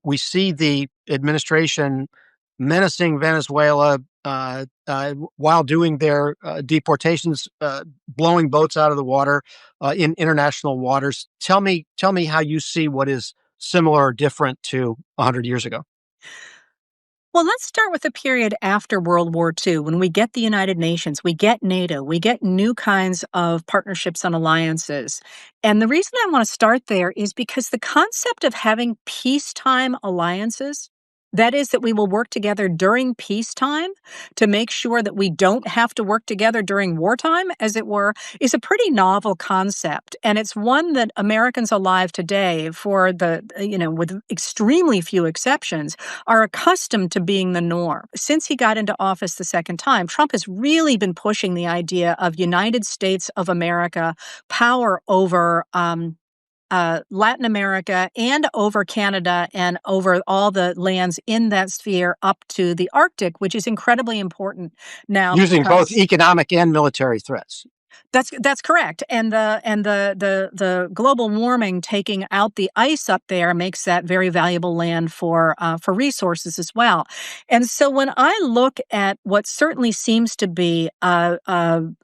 we see the administration menacing Venezuela while doing their deportations, blowing boats out of the water in international waters. Tell me how you see what is similar or different to 100 years ago. Well, let's start with the period after World War II, when we get the United Nations, we get NATO, we get new kinds of partnerships and alliances. And the reason I want to start there is because the concept of having peacetime alliances, that is, that we will work together during peacetime to make sure that we don't have to work together during wartime, as it were, is a pretty novel concept. And it's one that Americans alive today, with extremely few exceptions, are accustomed to being the norm. Since he got into office the second time, Trump has really been pushing the idea of United States of America power over Latin America and over Canada and over all the lands in that sphere up to the Arctic, which is incredibly important now Using both because economic and military threats. that's correct. And the global warming taking out the ice up there makes that very valuable land for resources as well. And so when I look at what certainly seems to be an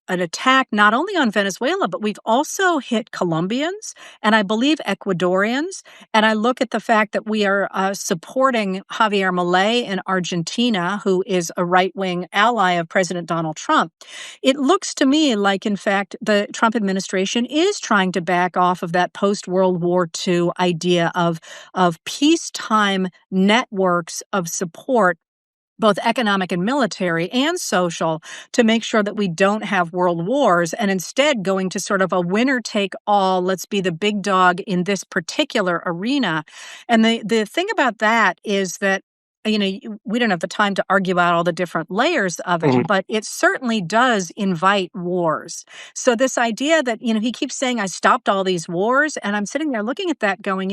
attack not only on Venezuela, but we've also hit Colombians and I believe Ecuadorians. And I look at the fact that we are supporting Javier Milei in Argentina, who is a right-wing ally of President Donald Trump. It looks to me like, in fact, the Trump administration is trying to back off of that post-World War II idea of peacetime networks of support, both economic and military and social, to make sure that we don't have world wars, and instead going to sort of a winner take all, let's be the big dog in this particular arena. And the thing about that is that, we don't have the time to argue about all the different layers of it, but it certainly does invite wars. So this idea that, he keeps saying, I stopped all these wars, and I'm sitting there looking at that going,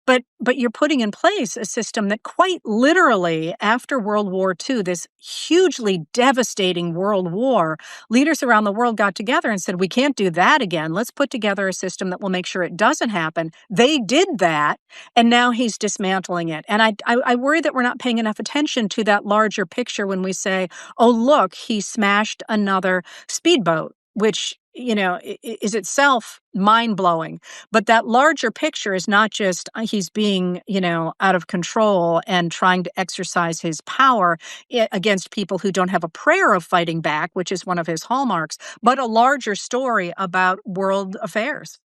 but you're putting in place a system that quite literally, after World War II, this hugely devastating world war, leaders around the world got together and said, we can't do that again. Let's put together a system that will make sure it doesn't happen. They did that, and now he's dismantling it. And I worry that we're not paying enough attention to that larger picture when we say, oh, look, he smashed another speedboat, which is itself mind-blowing. But that larger picture is not just he's being, out of control and trying to exercise his power against people who don't have a prayer of fighting back, which is one of his hallmarks, but a larger story about world affairs.